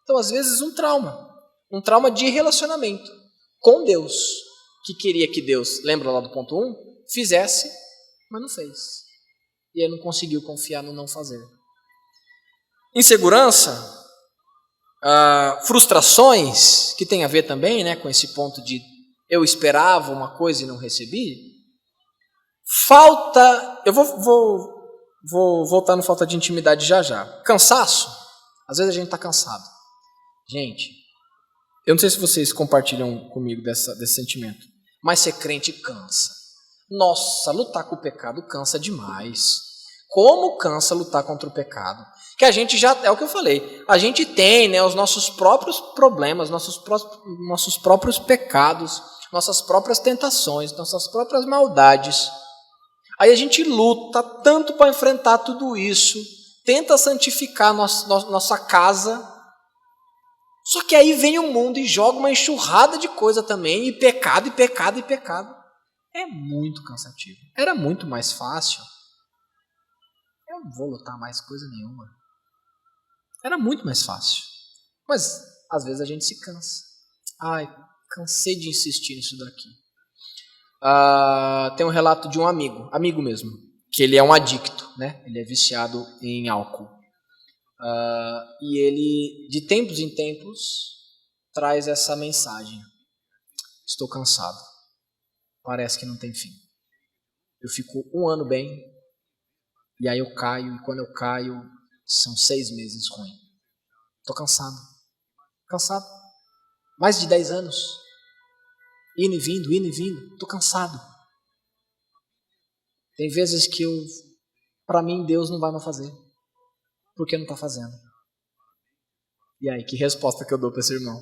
Então, às vezes, um trauma de relacionamento com Deus, que queria que Deus, lembra lá do ponto 1, fizesse, mas não fez. E aí não conseguiu confiar no não fazer. Insegurança, frustrações, que tem a ver também, né, com esse ponto de eu esperava uma coisa e não recebi. Falta, eu vou voltar no falta de intimidade já. Cansaço, às vezes a gente está cansado. Gente, eu não sei se vocês compartilham comigo desse sentimento, mas ser crente cansa. Nossa, lutar com o pecado cansa demais. Como cansa lutar contra o pecado? Que a gente já, é o que eu falei, a gente tem, né, os nossos próprios problemas, nossos próprios pecados, nossas próprias tentações, nossas próprias maldades. Aí a gente luta tanto para enfrentar tudo isso, tenta santificar nossa casa, só que aí vem o mundo e joga uma enxurrada de coisa também, e pecado, e pecado, e pecado. É muito cansativo. Era muito mais fácil. Eu não vou lutar mais coisa nenhuma. Era muito mais fácil. Mas, às vezes, a gente se cansa. Ai, cansei de insistir nisso daqui. Tem um relato de um amigo mesmo, que ele é um adicto, né? Ele é viciado em álcool. E ele, de tempos em tempos, traz essa mensagem. Estou cansado. Parece que não tem fim. Eu fico 1 ano bem, e aí eu caio, e quando eu caio, são 6 meses ruim. Estou cansado. Cansado. Mais de 10 anos. Indo e vindo. Estou cansado. Tem vezes que para mim, Deus não vai mais fazer. Porque não está fazendo. E aí, que resposta que eu dou para esse irmão?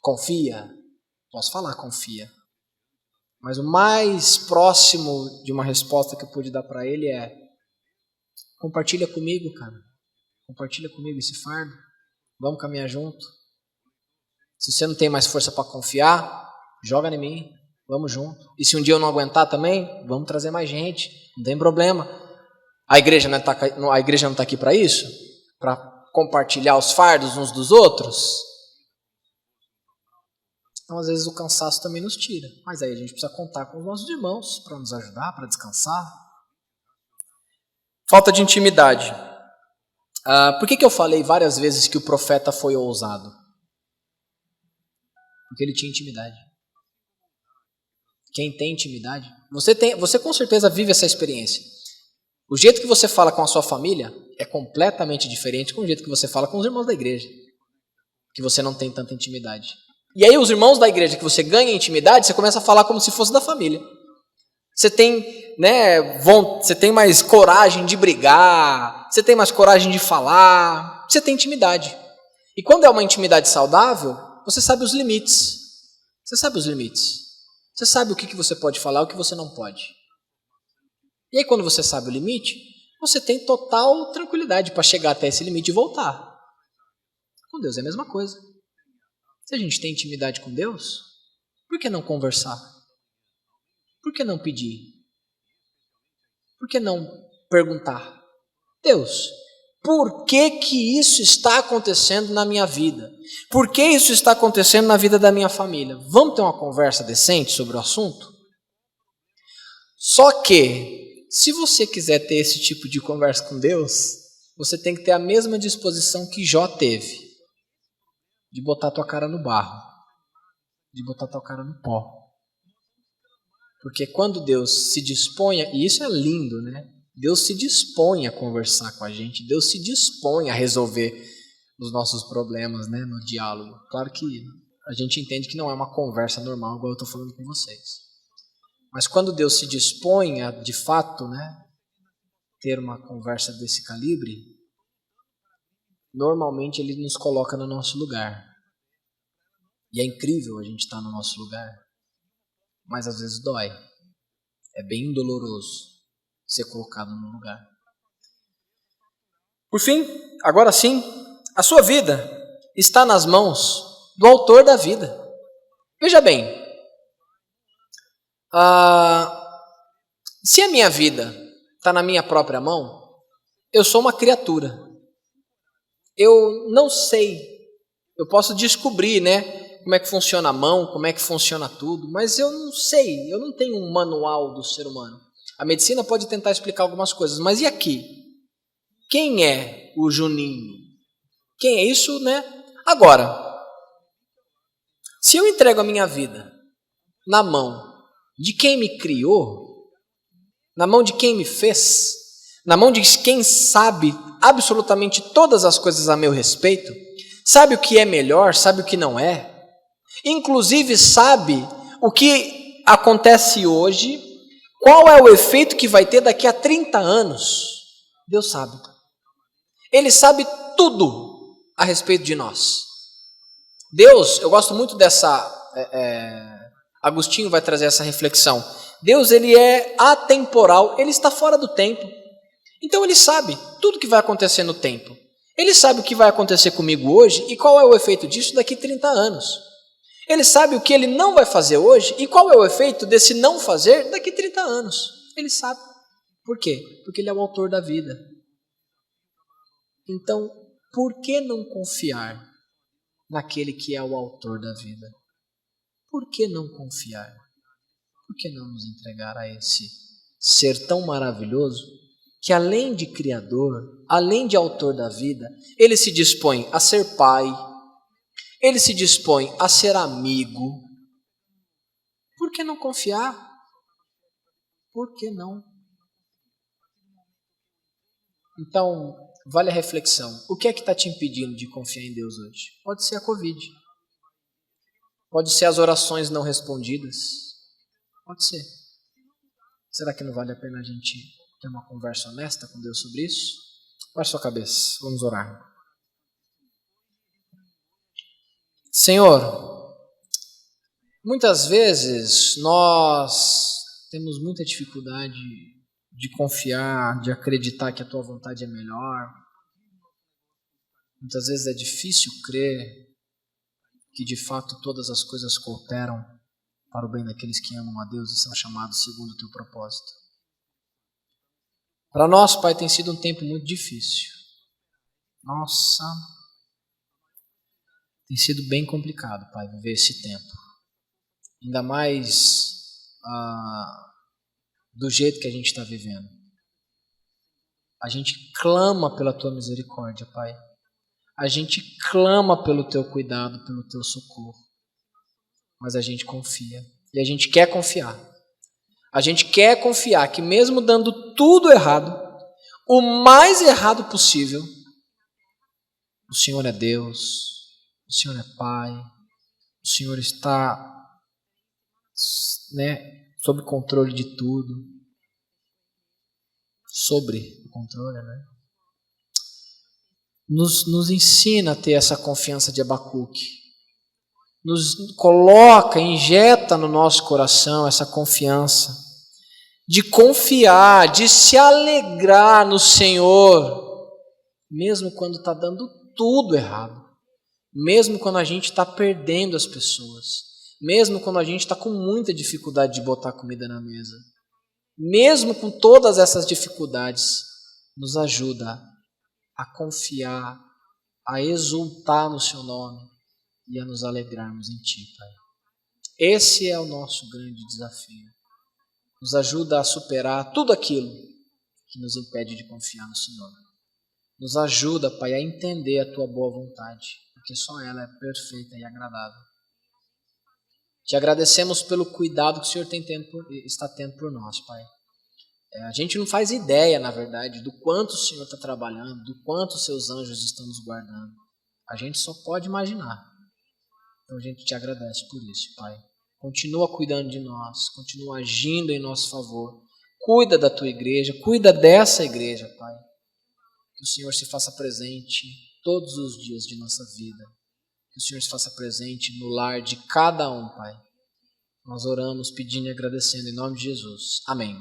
Confia? Posso falar, confia. Mas o mais próximo de uma resposta que eu pude dar para ele é: compartilha comigo, cara. Compartilha comigo esse fardo. Vamos caminhar junto. Se você não tem mais força para confiar, joga em mim. Vamos junto. E se um dia eu não aguentar também, vamos trazer mais gente. Não tem problema. A igreja não está aqui para isso? Para compartilhar os fardos uns dos outros? Então, às vezes, o cansaço também nos tira. Mas aí a gente precisa contar com os nossos irmãos para nos ajudar, para descansar. Falta de intimidade. Por que eu falei várias vezes que o profeta foi ousado? Porque ele tinha intimidade. Quem tem intimidade? Você com certeza vive essa experiência. O jeito que você fala com a sua família é completamente diferente com o jeito que você fala com os irmãos da igreja, que você não tem tanta intimidade. E aí os irmãos da igreja que você ganha intimidade, você começa a falar como se fosse da família. Você tem, né, você tem mais coragem de brigar, você tem mais coragem de falar, você tem intimidade. E quando é uma intimidade saudável, você sabe os limites. Você sabe os limites. Você sabe o que você pode falar e o que você não pode. E aí quando você sabe o limite, você tem total tranquilidade para chegar até esse limite e voltar. Com Deus é a mesma coisa. Se a gente tem intimidade com Deus, por que não conversar? Por que não pedir? Por que não perguntar? Deus, Por que que isso está acontecendo na minha vida? Por que isso está acontecendo na vida da minha família? Vamos ter uma conversa decente sobre o assunto? Só que, se você quiser ter esse tipo de conversa com Deus, você tem que ter a mesma disposição que Jó teve, de botar a tua cara no barro, de botar a tua cara no pó. Porque quando Deus se dispõe, e isso é lindo, né? Deus se dispõe a conversar com a gente, Deus se dispõe a resolver os nossos problemas, né, no diálogo. Claro que a gente entende que não é uma conversa normal, igual eu estou falando com vocês. Mas quando Deus se dispõe a, de fato, né, ter uma conversa desse calibre, normalmente Ele nos coloca no nosso lugar. E é incrível a gente estar no nosso lugar, mas às vezes dói. É bem doloroso ser colocado no lugar. Por fim, agora sim, a sua vida está nas mãos do autor da vida. Veja bem, se a minha vida está na minha própria mão, eu sou uma criatura. Eu não sei, eu posso descobrir, né, como é que funciona a mão, como é que funciona tudo, mas eu não sei, eu não tenho um manual do ser humano. A medicina pode tentar explicar algumas coisas, mas e aqui? Quem é o Juninho? Quem é isso, né? Agora, se eu entrego a minha vida na mão de quem me criou, na mão de quem me fez, na mão de quem sabe absolutamente todas as coisas a meu respeito, sabe o que é melhor, sabe o que não é, inclusive sabe o que acontece hoje, qual é o efeito que vai ter daqui a 30 anos, Deus sabe. Ele sabe tudo a respeito de nós. Deus, eu gosto muito dessa, Agostinho vai trazer essa reflexão. Deus, ele é atemporal, ele está fora do tempo. Então ele sabe tudo que vai acontecer no tempo. Ele sabe o que vai acontecer comigo hoje e qual é o efeito disso daqui a 30 anos. Ele sabe o que ele não vai fazer hoje e qual é o efeito desse não fazer daqui a 30 anos. Ele sabe. Por quê? Porque ele é o autor da vida. Então, por que não confiar naquele que é o autor da vida? Por que não confiar? Por que não nos entregar a esse ser tão maravilhoso que, além de Criador, além de autor da vida, ele se dispõe a ser pai, ele se dispõe a ser amigo? Por que não confiar? Por que não? Então, vale a reflexão. O que é que está te impedindo de confiar em Deus hoje? Pode ser a Covid. Pode ser as orações não respondidas. Pode ser. Será que não vale a pena a gente ter uma conversa honesta com Deus sobre isso? Baixe sua cabeça. Vamos orar. Senhor, muitas vezes nós temos muita dificuldade de confiar, de acreditar que a Tua vontade é melhor. Muitas vezes é difícil crer que de fato todas as coisas cooperam para o bem daqueles que amam a Deus e são chamados segundo o Teu propósito. Para nós, Pai, tem sido um tempo muito difícil. Nossa, tem sido bem complicado, Pai, viver esse tempo. Ainda mais do jeito que a gente está vivendo. A gente clama pela Tua misericórdia, Pai. A gente clama pelo Teu cuidado, pelo Teu socorro. Mas a gente confia. E a gente quer confiar. A gente quer confiar que mesmo dando tudo errado, o mais errado possível, o Senhor é Deus, o Senhor é Pai, o Senhor está, né, sob controle de tudo. Sobre o controle, né? Nos ensina a ter essa confiança de Abacuque. Nos coloca, injeta no nosso coração essa confiança de confiar, de se alegrar no Senhor, mesmo quando está dando tudo errado, mesmo quando a gente está perdendo as pessoas, mesmo quando a gente está com muita dificuldade de botar comida na mesa. Mesmo com todas essas dificuldades, nos ajuda a confiar, a exultar no Seu nome e a nos alegrarmos em Ti, Pai. Esse é o nosso grande desafio. Nos ajuda a superar tudo aquilo que nos impede de confiar no Senhor. Nos ajuda, Pai, a entender a Tua boa vontade, porque só ela é perfeita e agradável. Te agradecemos pelo cuidado que o Senhor está tendo por nós, Pai. A gente não faz ideia, na verdade, do quanto o Senhor está trabalhando, do quanto os Seus anjos estão nos guardando. A gente só pode imaginar. Então a gente te agradece por isso, Pai. Continua cuidando de nós, continua agindo em nosso favor. Cuida da Tua igreja, cuida dessa igreja, Pai. Que o Senhor se faça presente todos os dias de nossa vida. Que o Senhor se faça presente no lar de cada um, Pai. Nós oramos pedindo e agradecendo em nome de Jesus. Amém.